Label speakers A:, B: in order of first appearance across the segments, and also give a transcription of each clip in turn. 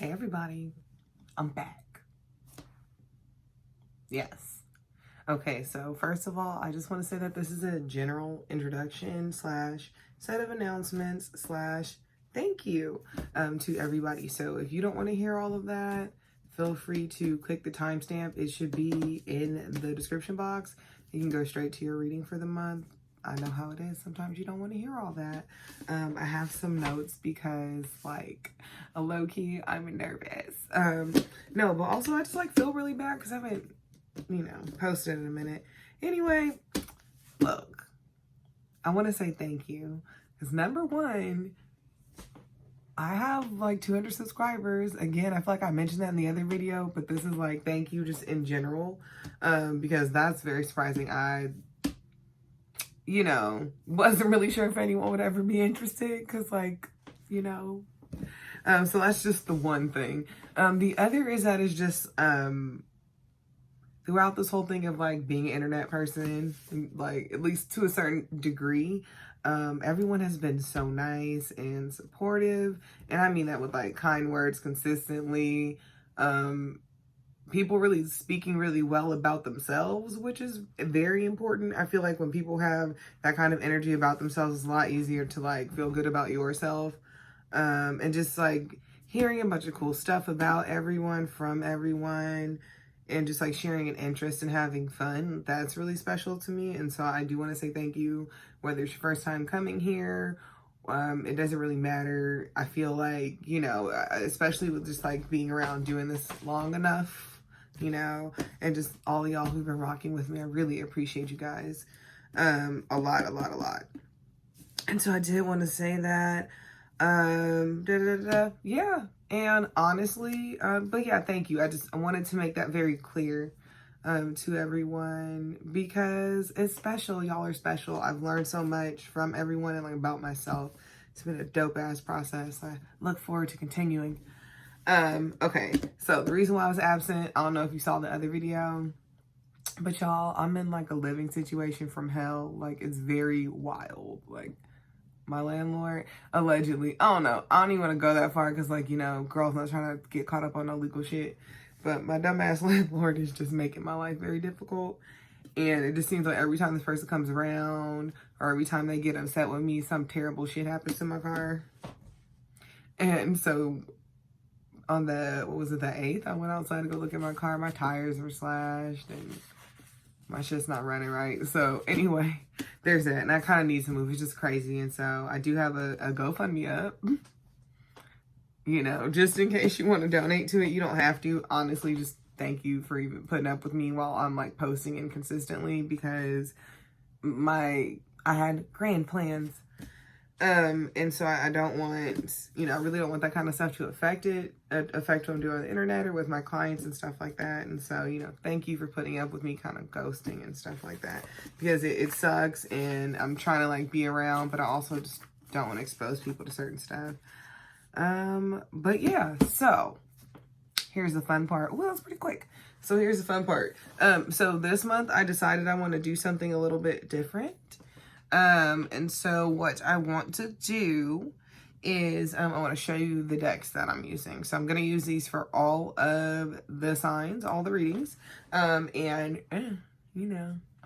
A: Hey everybody, I'm back. Yes. Okay, so first of all, I just want to say that this is a general introduction slash set of announcements slash thank you to everybody. So if you don't want to hear all of that, feel free to click the timestamp. It should be in the description box. You can go straight to your reading for the month. I know how it is. Sometimes you don't want to hear all that. I have some notes because, like, a low-key, I'm nervous. No, but also I just, like, feel really bad because I haven't, posted in a minute. Anyway, look, I want to say thank you. Because number one, I have, like, 200 subscribers. Again, I feel like I mentioned that in the other video, but this is, like, thank you just in general. Because that's very surprising. I wasn't really sure if anyone would ever be interested because, like, so that's just the one thing. The other is that it's just, throughout this whole thing of, like, being an internet person, like, at least to a certain degree, everyone has been so nice and supportive. And I mean that with, like, kind words consistently. People really speaking really well about themselves, which is very important. I feel like when people have that kind of energy about themselves, it's a lot easier to, like, feel good about yourself. And just, like, hearing a bunch of cool stuff about everyone, from everyone, and just, like, sharing an interest and having fun, that's really special to me. And so I do want to say thank you, whether it's your first time coming here. It doesn't really matter. I feel like, especially with just, like, being around doing this long enough, and just all y'all who've been rocking with me. I really appreciate you guys. A lot. And so I did want to say that, yeah. And honestly, but yeah, thank you. I wanted to make that very clear, to everyone, because it's special. Y'all are special. I've learned so much from everyone and, like, about myself. It's been a dope ass process. I look forward to continuing. Okay, so the reason why I was absent, I don't know if you saw the other video, but y'all, I'm in, like, a living situation from hell. Like, it's very wild. Like, my landlord, allegedly, I don't know. I don't even want to go that far because, like, girls not trying to get caught up on no legal shit. But my dumbass landlord is just making my life very difficult. And it just seems like every time this person comes around or every time they get upset with me, some terrible shit happens to my car. And so on the 8th, I went outside to go look at my car. My tires were slashed and my shit's not running right. So anyway, there's that. And I kind of need to move. It's just crazy. And so I do have a GoFundMe up. Just in case you want to donate to it. You don't have to. Honestly, just thank you for even putting up with me while I'm, like, posting inconsistently, because I had grand plans. And so I don't want, I really don't want that kind of stuff to affect what I'm doing on the internet or with my clients and stuff like that. And so, thank you for putting up with me kind of ghosting and stuff like that, because it sucks, and I'm trying to, like, be around, but I also just don't want to expose people to certain stuff. But yeah, so here's the fun part. Well, it's pretty quick. So here's the fun part. So this month I decided I want to do something a little bit different. And so what I want to do is, I want to show you the decks that I'm using. So I'm going to use these for all of the signs, all the readings, and,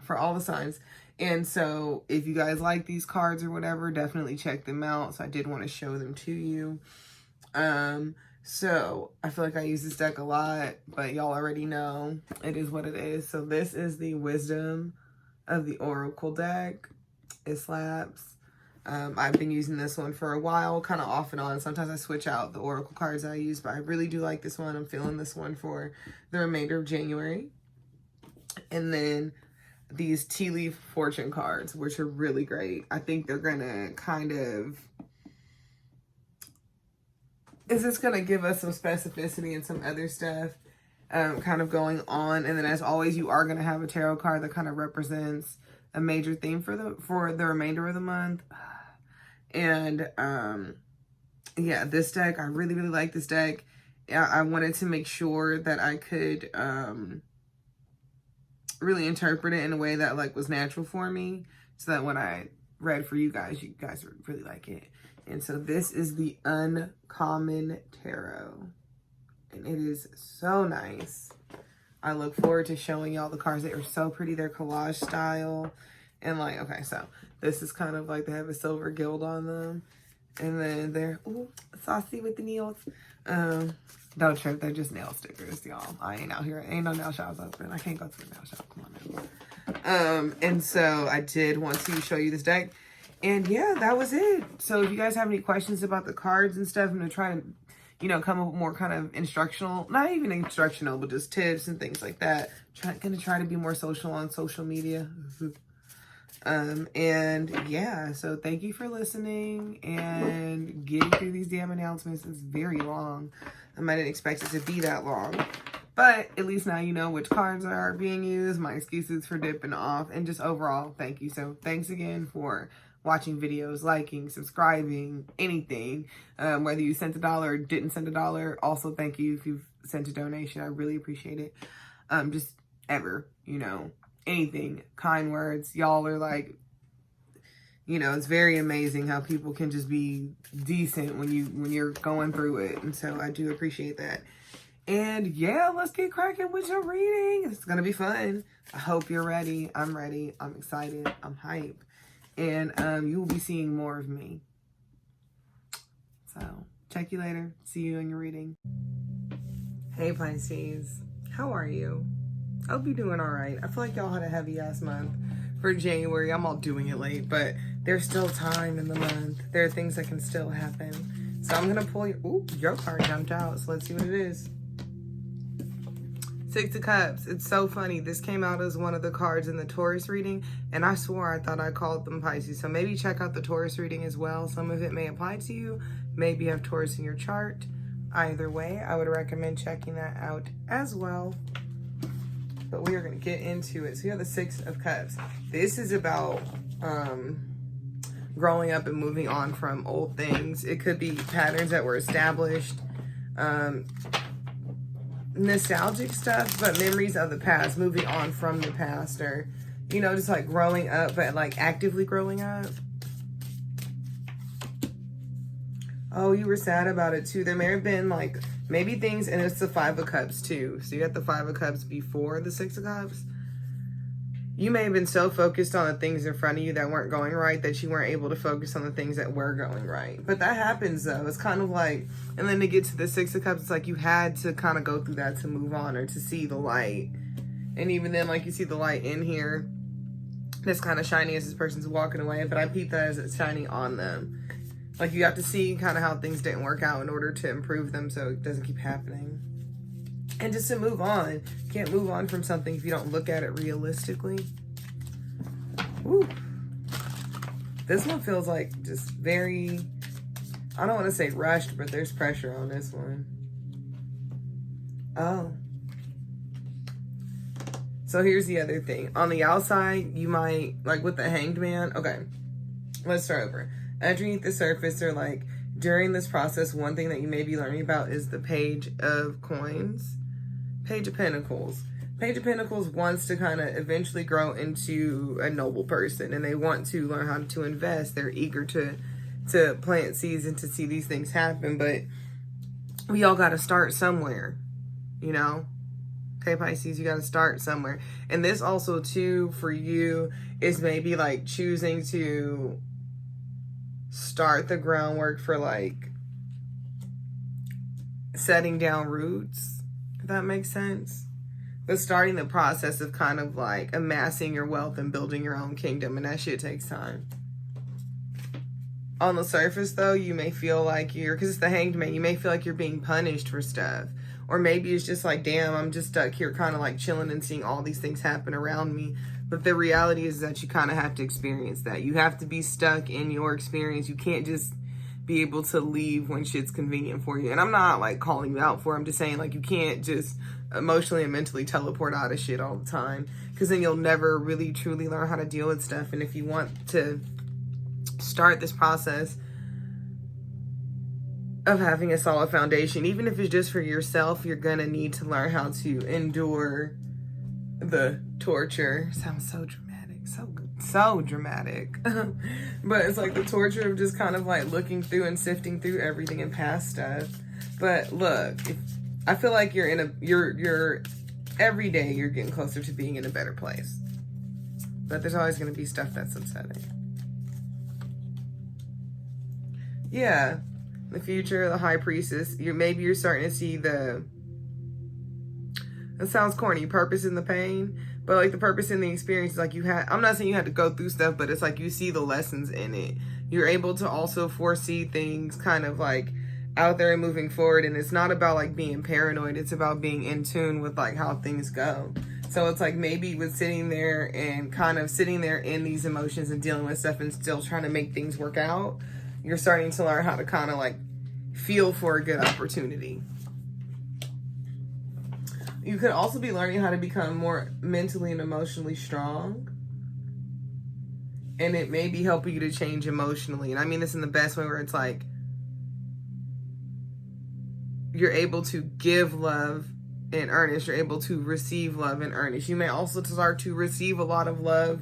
A: for all the signs. And so if you guys like these cards or whatever, definitely check them out. So I did want to show them to you. So I feel like I use this deck a lot, but y'all already know it is what it is. So this is the Wisdom of the Oracle deck. It slaps. I've been using this one for a while, kind of off and on. Sometimes I switch out the Oracle cards I use, but I really do like this one. I'm feeling this one for the remainder of January. And then these tea leaf fortune cards, which are really great. I think they're gonna is this gonna give us some specificity and some other stuff kind of going on. And then, as always, you are gonna have a tarot card that kind of represents a major theme for the remainder of the month. And yeah, this deck, I really like this deck. I wanted to make sure that I could really interpret it in a way that, like, was natural for me, so that when I read for you guys would really like it. And so this is the Uncommon Tarot. And it is so nice. I look forward to showing y'all the cards. They are so pretty. They're collage style. And like, okay, so this is kind of like they have a silver gild on them. And then they're, ooh, saucy with the nails. Don't trip, they're just nail stickers, y'all. I ain't out here. Ain't no nail shops open. I can't go to a nail shop. Come on now. And so I did want to show you this deck. And yeah, that was it. So if you guys have any questions about the cards and stuff, I'm going to try to, you know, come up with more kind of instructional, not even instructional, but just tips and things like that. Gonna try to be more social on social media. And yeah, so thank you for listening and getting through these damn announcements. It's very long. I didn't expect it to be that long, but at least now you know which cards are being used, my excuses for dipping off, and just overall, thank you. So thanks again for watching videos, liking, subscribing, anything, whether you sent $1 or didn't send $1. Also, thank you if you've sent a donation. I really appreciate it. Just ever, you know, anything, kind words. Y'all are like, you know, it's very amazing how people can just be decent when you're going through it. And so I do appreciate that. And yeah, let's get cracking with your reading. It's gonna be fun. I hope you're ready. I'm ready. I'm excited. I'm hyped. And you will be seeing more of me. So check you later. See you in your reading. Hey Pisces, how are you? I hope you're doing all right. I feel like y'all had a heavy ass month for January. I'm all doing it late, but there's still time in the month. There are things that can still happen. So I'm gonna pull your card jumped out. So let's see what it is. 6 of Cups. It's so funny. This came out as one of the cards in the Taurus reading, and I swore I thought I called them Pisces. So maybe check out the Taurus reading as well. Some of it may apply to you. Maybe you have Taurus in your chart. Either way, I would recommend checking that out as well. But we are going to get into it. So you have the 6 of Cups. This is about growing up and moving on from old things. It could be patterns that were established. Nostalgic stuff, but memories of the past, moving on from the past, or, you know, just like growing up, but like actively growing up. Oh, you were sad about it too. There may have been like maybe things, and it's the 5 of Cups too. So you got the 5 of Cups before the 6 of Cups. You may have been so focused on the things in front of you that weren't going right that you weren't able to focus on the things that were going right. But that happens though. It's kind of like, and then to get to the 6 of Cups, it's like you had to kind of go through that to move on or to see the light. And even then, like you see the light in here, that's kind of shiny as this person's walking away, but I peep that as it's shining on them. Like you have to see kind of how things didn't work out in order to improve them so it doesn't keep happening. And just to move on. You can't move on from something if you don't look at it realistically. Woo. This one feels like just very, I don't want to say rushed, but there's pressure on this one. Oh. So here's the other thing. On the outside, you might, like with the Hanged Man. Okay, let's start over. Underneath the surface, or like during this process, one thing that you may be learning about is the Page of Coins. Page of Pentacles. Page of Pentacles wants to kind of eventually grow into a noble person, and they want to learn how to invest. They're eager to plant seeds and to see these things happen, but we all got to start somewhere, you know? Okay, Pisces, you got to start somewhere. And this also, too, for you, is maybe like choosing to start the groundwork for like setting down roots. That makes sense. But starting the process of kind of like amassing your wealth and building your own kingdom, and that shit takes time. On the surface though, you may feel like because it's the Hanged Man, you may feel like you're being punished for stuff. Or maybe it's just like, damn, I'm just stuck here kind of like chilling and seeing all these things happen around me. But the reality is that you kind of have to experience that. You have to be stuck in your experience. You can't just be able to leave when shit's convenient for you. And I'm not like calling you out for it. I'm just saying like you can't just emotionally and mentally teleport out of shit all the time, because then you'll never really truly learn how to deal with stuff. And if you want to start this process of having a solid foundation, even if it's just for yourself, you're gonna need to learn how to endure the torture. Sounds so dramatic, so dramatic. But it's like the torture of just kind of like looking through and sifting through everything and past stuff. But look, I feel like you're every day you're getting closer to being in a better place. But there's always going to be stuff that's upsetting. Yeah. The future, the High Priestess. Maybe you're starting to see it sounds corny, purpose in the pain. But like the purpose in the experience, like I'm not saying you had to go through stuff, but it's like you see the lessons in it. You're able to also foresee things kind of like out there and moving forward. And it's not about like being paranoid. It's about being in tune with like how things go. So it's like maybe with sitting there and kind of sitting there in these emotions and dealing with stuff and still trying to make things work out, you're starting to learn how to kind of like feel for a good opportunity. You could also be learning how to become more mentally and emotionally strong. And it may be helping you to change emotionally. And I mean this in the best way, where it's like you're able to give love in earnest. You're able to receive love in earnest. You may also start to receive a lot of love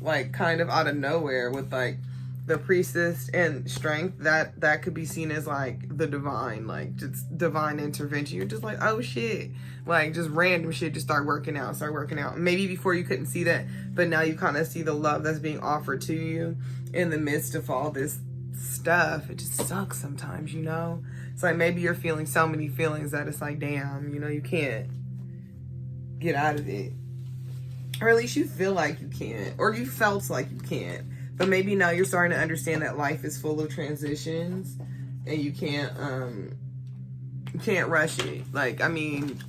A: like kind of out of nowhere with like the Priestess and Strength. That could be seen as like the divine, like just divine intervention. You're just like, oh shit, like just random shit just start working out. Maybe before you couldn't see that, but now you kind of see the love that's being offered to you in the midst of all this stuff. It just sucks sometimes, you know. It's like maybe you're feeling so many feelings that it's like, damn, you know, you can't get out of it, or at least you feel like you can't, or you felt like you can't. But maybe now you're starting to understand that life is full of transitions and you can't rush it. Like, I mean,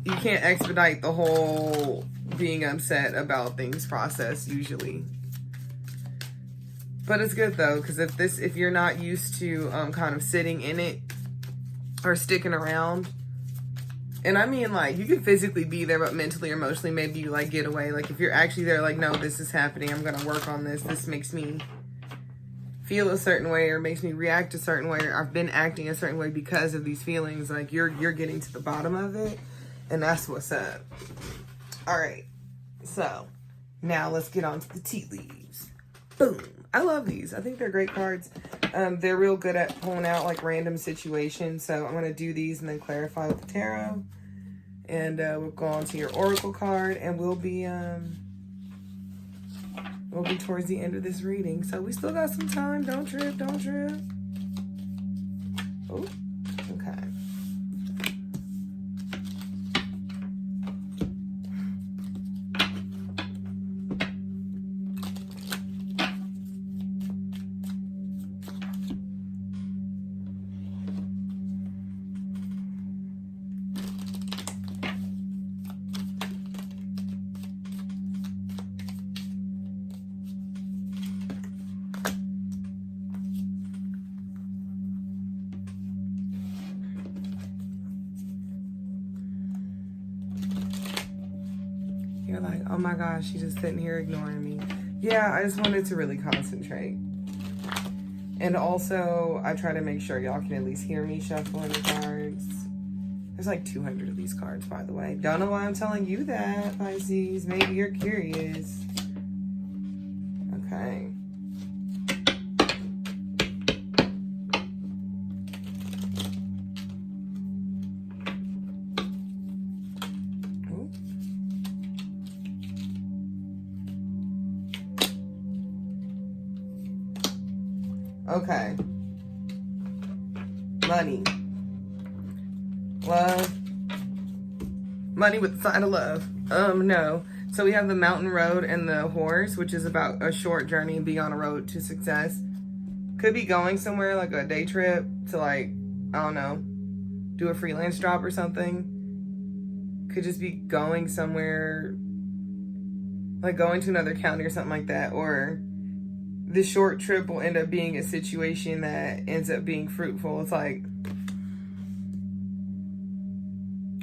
A: you can't expedite the whole being upset about things process usually. But it's good though, because if you're not used to kind of sitting in it or sticking around, and I mean like you can physically be there, but mentally or emotionally maybe you like get away. Like if you're actually there, like, no, this is happening, I'm gonna work on this. This makes me feel a certain way or makes me react a certain way, or I've been acting a certain way because of these feelings. Like you're getting to the bottom of it, and that's what's up. All right, so now let's get on to the tea leaves. Boom. I love these. I think they're great cards. They're real good at pulling out like random situations. So I'm going to do these and then clarify with the tarot. And we'll go on to your oracle card, and we'll be towards the end of this reading. So we still got some time. Don't trip. Oh, okay. You're like, oh my gosh, she's just sitting here ignoring me. Yeah, I just wanted to really concentrate. And also, I try to make sure y'all can at least hear me shuffling the cards. There's like 200 of these cards, by the way. Don't know why I'm telling you that, Pisces. Maybe you're curious. Okay. Okay. Money. Love. Money with the sign of love. No. So we have the mountain road and the horse, which is about a short journey and be on a road to success. Could be going somewhere, like a day trip to, like, I don't know, do a freelance job or something. Could just be going somewhere, like going to another county or something like that. Or the short trip will end up being a situation that ends up being fruitful. It's like,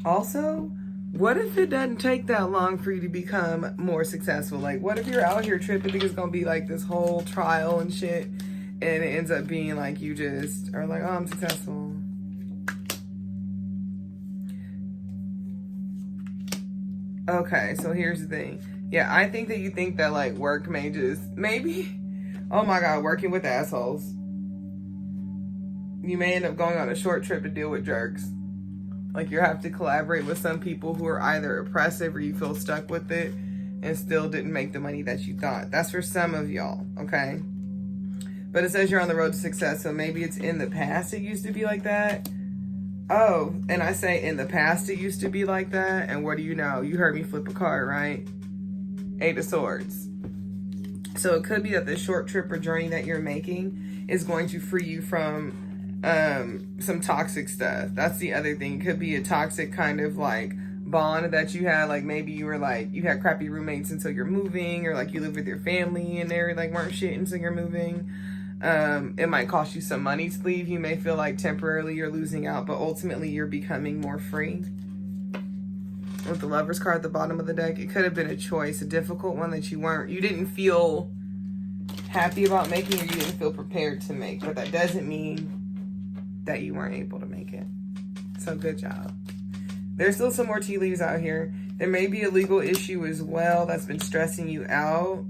A: also, what if it doesn't take that long for you to become more successful? Like, what if you're out here tripping, think it's gonna be like this whole trial and shit, and it ends up being like you just are like, oh, I'm successful. Okay, so here's the thing. Yeah, I think that you think that like work may just, maybe, oh my God, working with assholes. You may end up going on a short trip to deal with jerks. Like you have to collaborate with some people who are either oppressive or you feel stuck with it and still didn't make the money that you thought. That's for some of y'all, okay? But it says you're on the road to success, so maybe it's in the past it used to be like that. Oh, and I say in the past it used to be like that, and what do you know? You heard me flip a card, right? 8 of Swords. So it could be that the short trip or journey that you're making is going to free you from some toxic stuff. That's the other thing. It could be a toxic kind of like bond that you had. Like maybe you were like, you had crappy roommates until you're moving, or like you live with your family and they're like weren't shit until you're moving. It might cost you some money to leave. You may feel like temporarily you're losing out, but ultimately you're becoming more free. With the Lover's card at the bottom of the deck, it could have been a choice, a difficult one that you didn't feel happy about making, or you didn't feel prepared to make, but that doesn't mean that you weren't able to make it. So good job. There's still some more tea leaves out here. There may be a legal issue as well that's been stressing you out.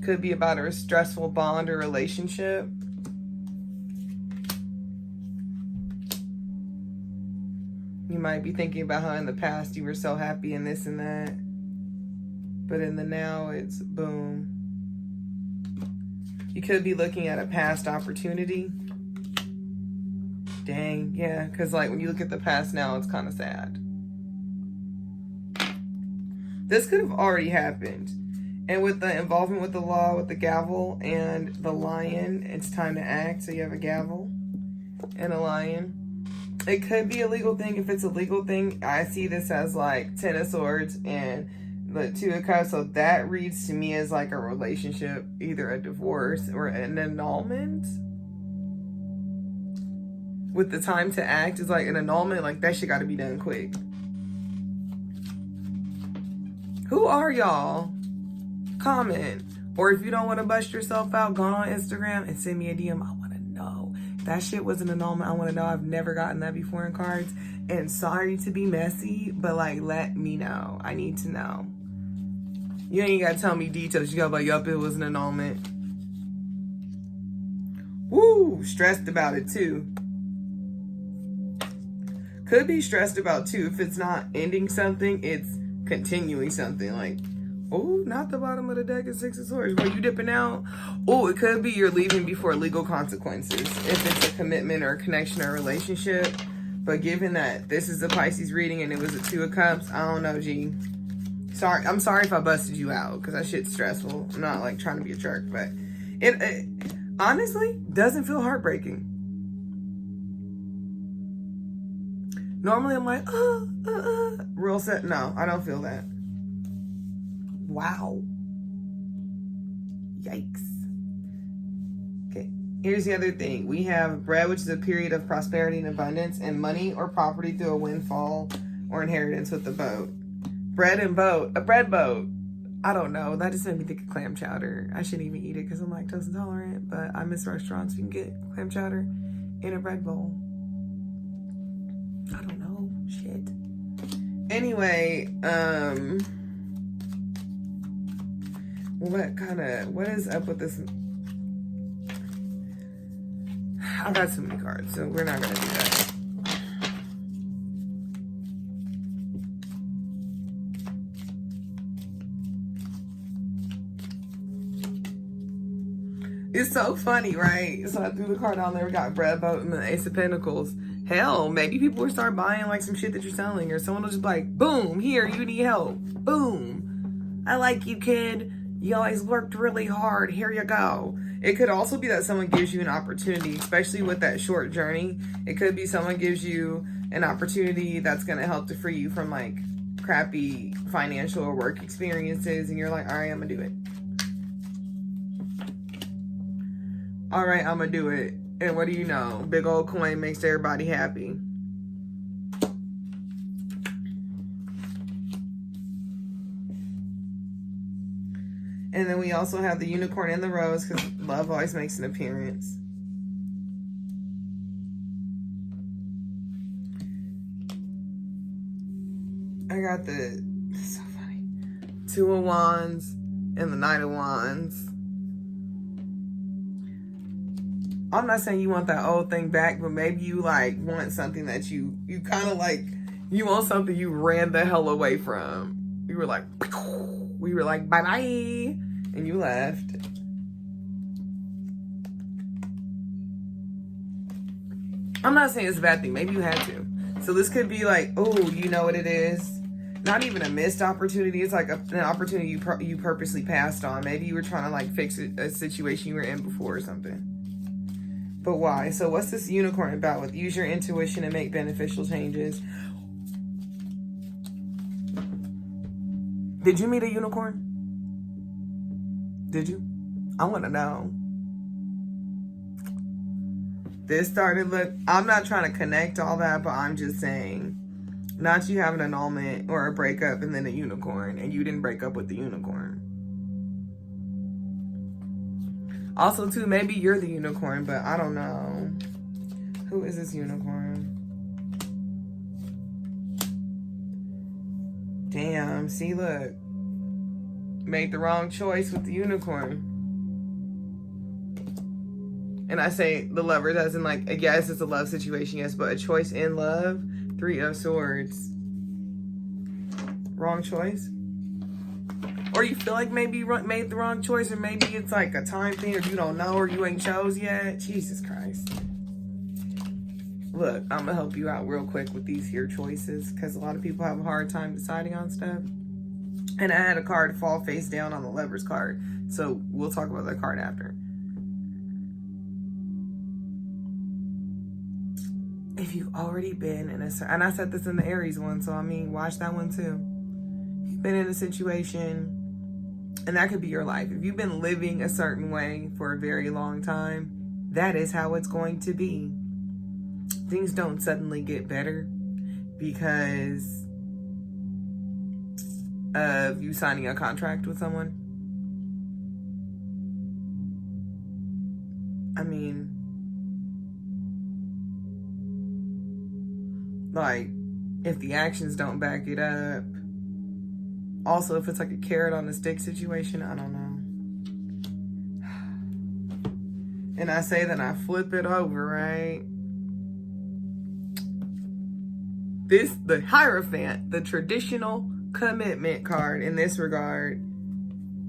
A: Could be about a stressful bond or relationship. You might be thinking about how in the past you were so happy and this and that, but in the now it's boom. You could be looking at a past opportunity. Dang, yeah, because like when you look at the past now, it's kind of sad. This could have already happened. And with the involvement with the law, with the gavel and the lion, it's time to act. So you have a gavel and a lion. It could be a legal thing. If it's a legal thing, I see this as like 10 of Swords and the 2 of Cups. So that reads to me as like a relationship, either a divorce or an annulment. With the time to act is like an annulment. Like that shit got to be done quick. Who are y'all? Comment. Or if you don't want to bust yourself out, go on Instagram and send me a DM. I want to know. That shit was an annulment. I want to know. I've never gotten that before in cards. And sorry to be messy, but like, let me know. I need to know. You ain't got to tell me details. You got to be like, yup, it was an annulment. Woo! Stressed about it too. Could be stressed about too. If it's not ending something, it's continuing something. Like, oh, not the bottom of the deck is 6 of Swords. Were you dipping out? Oh, it could be you're leaving before legal consequences. If it's a commitment or a connection or a relationship. But given that this is a Pisces reading and it was a 2 of Cups, I don't know, G. Sorry, I'm sorry if I busted you out because that shit's stressful. I'm not like trying to be a jerk, but it honestly doesn't feel heartbreaking. Normally I'm like, real set. No, I don't feel that. Wow. Yikes. Okay, here's the other thing. We have bread, which is a period of prosperity and abundance, and money or property through a windfall or inheritance with the boat. Bread and boat. A bread boat. I don't know. That just made me think of clam chowder. I shouldn't even eat it because I'm lactose intolerant, but I miss restaurants. You can get clam chowder in a bread bowl. I don't know. Shit. Anyway, what is up with this? I've got so many cards, so we're not gonna do that. It's so funny, right? So I threw the card down there, we got bread boat and the Ace of Pentacles. Hell, maybe people will start buying like some shit that you're selling, or someone will just be like, boom, here, you need help. Boom. I like you, kid. You always worked really hard. Here you go. It could also be that someone gives you an opportunity, especially with that short journey. It could be someone gives you an opportunity that's going to help to free you from like crappy financial or work experiences. And you're like, all right, I'm going to do it. All right, I'm going to do it. And what do you know? Big old coin makes everybody happy. And then we also have the unicorn and the rose because love always makes an appearance. I got the, so funny, 2 of Wands and the Knight of Wands. I'm not saying you want that old thing back, but maybe you like want something that you kind of like, you want something you ran the hell away from. You were like, we were like, bye-bye, and you left. I'm not saying it's a bad thing. Maybe you had to. So this could be like, oh, you know what it is? Not even a missed opportunity. It's like an opportunity you purposely passed on. Maybe you were trying to like fix a situation you were in before or something. But why? So what's this unicorn about with use your intuition and make beneficial changes? Did you meet a unicorn? Did you? I want to know. This started, look, I'm not trying to connect all that, but I'm just saying, not you have an annulment or a breakup and then a unicorn, and you didn't break up with the unicorn. Also, too, maybe you're the unicorn, but I don't know. Who is this unicorn? Damn, see, look. Made the wrong choice with the unicorn. And I say the lovers as in like, yes, it's a love situation, yes, but a choice in love. 3 of Swords. Wrong choice. Or you feel like maybe you made the wrong choice, or maybe it's like a time thing, or you don't know, or you ain't chose yet. Jesus Christ. Look, I'm gonna help you out real quick with these here choices, because a lot of people have a hard time deciding on stuff. And I had a card fall face down on the Lovers card, so we'll talk about that card after. If you've already been in a, and I said this in the Aries one, so I mean, watch that one too. You've been in a situation, and that could be your life. If you've been living a certain way for a very long time, that is how it's going to be. Things don't suddenly get better because of you signing a contract with someone. I mean, like, if the actions don't back it up. Also, if it's like a carrot on a stick situation, I don't know. And I say that I flip it over, right? The Hierophant, the traditional commitment card in this regard,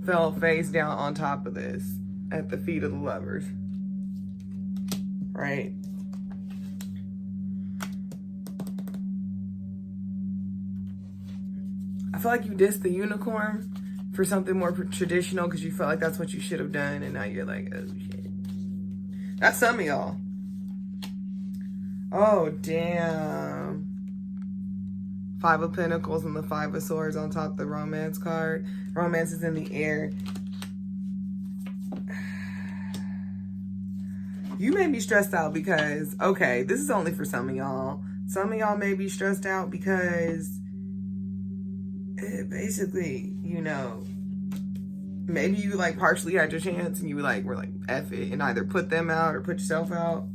A: fell face down on top of this at the feet of the Lovers. Right? I feel like you dissed the unicorn for something more traditional because you felt like that's what you should have done, and now you're like, oh shit. That's some of y'all. Oh, damn. 5 of Pentacles and the 5 of Swords on top of the Romance card. Romance is in the air. You may be stressed out because, okay, this is only for some of y'all. Some of y'all may be stressed out because basically, you know, maybe you like partially had your chance and you like were like, F it, and either put them out or put yourself out.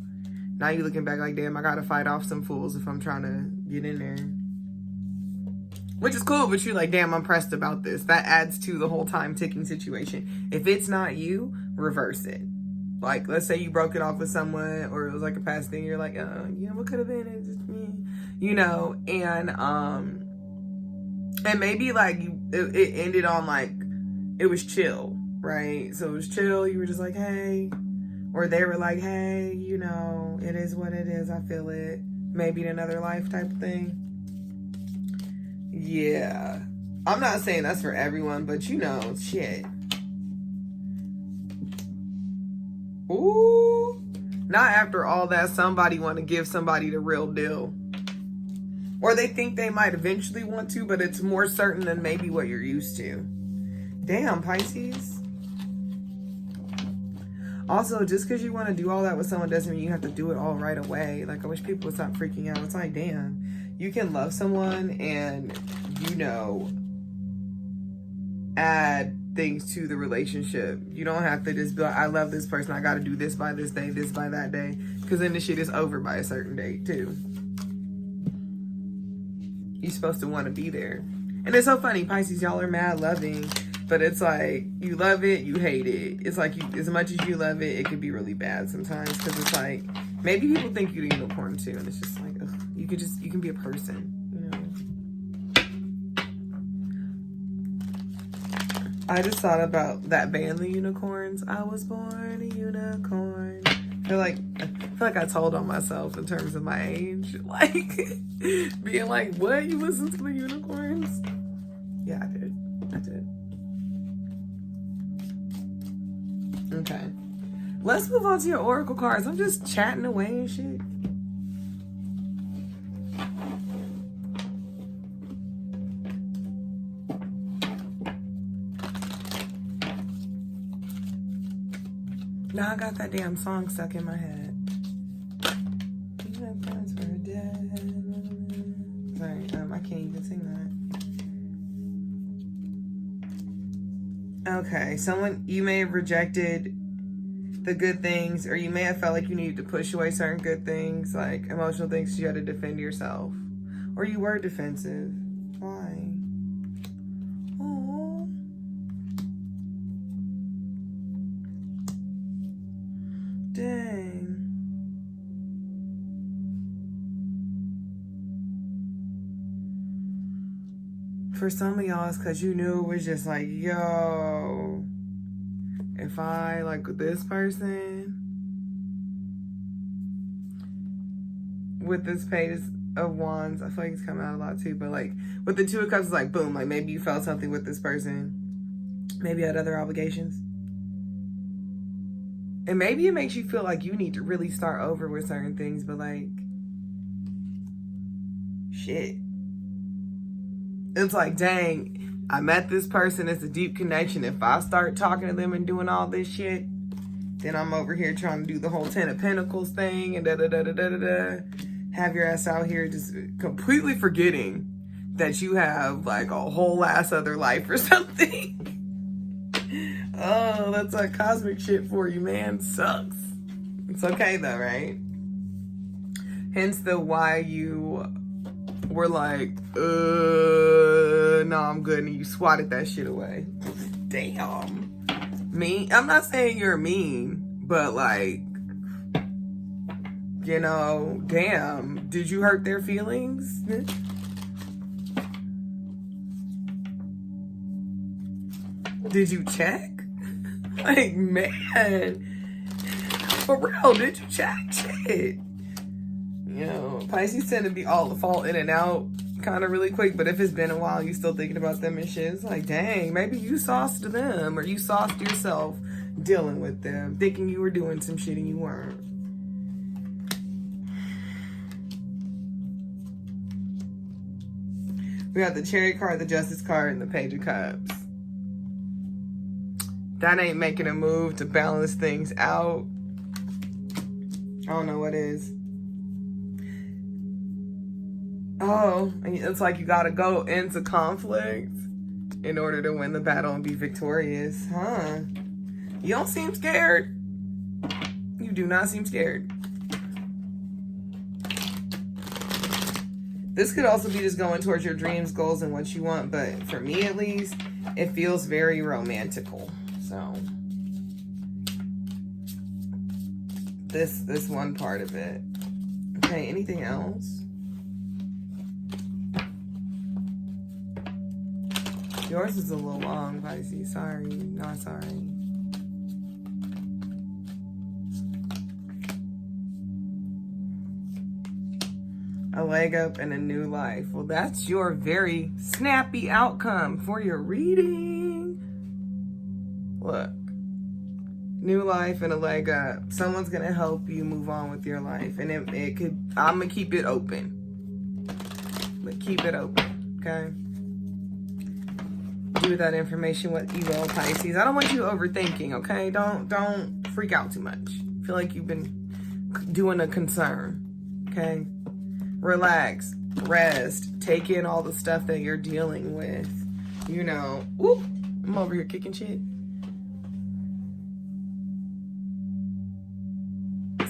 A: Now you're looking back like, damn, I gotta fight off some fools if I'm trying to get in there. Which is cool, but you're like, damn, I'm pressed about this. That adds to the whole time ticking situation. If it's not you, reverse it. Like, let's say you broke it off with someone, or it was like a past thing. You're like, you know, what could have been? It's just me, you know. And maybe like it ended on like it was chill, right? So it was chill. You were just like, hey, or they were like, hey, you know, it is what it is. I feel it. Maybe in another life type of thing. Yeah, I'm not saying that's for everyone, but you know, shit. Ooh, not after all that. Somebody want to give somebody the real deal, or they think they might eventually want to, but it's more certain than maybe what you're used to. Damn, Pisces. Also, just because you want to do all that with someone doesn't mean you have to do it all right away. Like, I wish people would stop freaking out. It's like, damn. You can love someone and, you know, add things to the relationship. You don't have to just be like, I love this person, I got to do this by this day, this by that day. Because then the shit is over by a certain date, too. You're supposed to want to be there. And it's so funny, Pisces, y'all are mad loving. But it's like, you love it, you hate it. It's like, as much as you love it, it can be really bad sometimes. Because it's like, maybe people think you're a unicorn too. And it's just like, ugh, you can be a person, you know. I just thought about that band, The Unicorns. I was born a unicorn. I feel like I told on myself in terms of my age. Like, being like, what? You listen to The Unicorns? Yeah, I did. Okay. Let's move on to your oracle cards. I'm just chatting away and shit. Now I got that damn song stuck in my head. Sorry, I can't even sing that. Okay, you may have rejected the good things, or you may have felt like you needed to push away certain good things, like emotional things, you had to defend yourself. Or you were defensive. Why? Oh. Dang. For some of y'all, it's because you knew it was just like, yo, if I like this person with this Page of Wands, I feel like it's coming out a lot too, but like with the Two of Cups, it's like boom, like maybe you felt something with this person, maybe you had other obligations, and maybe it makes you feel like you need to really start over with certain things, but like shit, it's like, dang, I met this person, it's a deep connection. If I start talking to them and doing all this shit, then I'm over here trying to do the whole 10 of Pentacles thing and da-da-da-da-da-da-da. Have your ass out here just completely forgetting that you have like a whole ass other life or something. Oh, that's like cosmic shit for you, man. Sucks. It's okay though, right? Hence the why you were like, no, I'm good, and you swatted that shit away. Damn. Mean? I'm not saying you're mean, but like, you know, damn. Did you hurt their feelings? Did you check? Like, man. For real, did you check? Shit. You know, Pisces tend to be all the fall in and out kind of really quick, but if it's been a while, you still thinking about them and shit, it's like, dang, maybe you sauced them, or you sauced yourself dealing with them, thinking you were doing some shit and you weren't. We got the Chariot card, the Justice card, and the Page of Cups. That ain't making a move to balance things out. I don't know what is. Oh, it's like you gotta go into conflict in order to win the battle and be victorious, huh? You don't seem scared. You do not seem scared. This could also be just going towards your dreams, goals, and what you want, but for me at least, it feels very romantical. So this one part of it. Okay, anything else? Yours is a little long, Pisces. Sorry, not sorry. A leg up and a new life. Well, that's your very snappy outcome for your reading. Look. New life and a leg up. Someone's going to help you move on with your life. And it could, I'm going to keep it open. But keep it open, okay? Do with that information what you will, Pisces. I don't want you overthinking, okay? Don't freak out too much. I feel like you've been doing a concern, okay? Relax, rest, take in all the stuff that you're dealing with. You know, whoop, I'm over here kicking shit.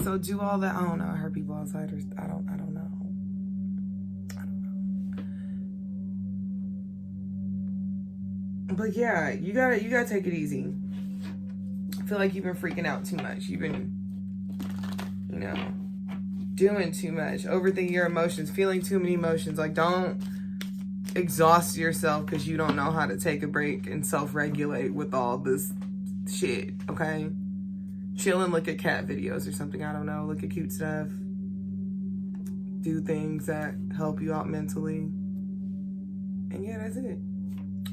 A: So do all that. I don't know. I heard people outside. I don't know. But yeah, you gotta take it easy. I feel like you've been freaking out too much. You've been, you know, doing too much, overthinking your emotions, feeling too many emotions. Like, don't exhaust yourself because you don't know how to take a break and self-regulate with all this shit, okay? Chill and look at cat videos or something. I don't know. Look at cute stuff. Do things that help you out mentally. And yeah, that's it.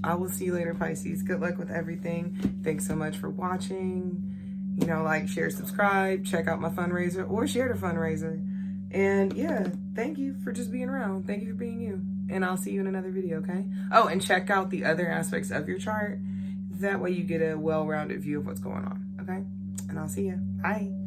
A: I will see you later, Pisces. Good luck with everything. Thanks so much for watching. You know, like, share, subscribe, check out my fundraiser, or share the fundraiser. And yeah, thank you for just being around. Thank you for being you. And I'll see you in another video, okay? Oh, and check out the other aspects of your chart. That way you get a well-rounded view of what's going on, okay? And I'll see you. Bye.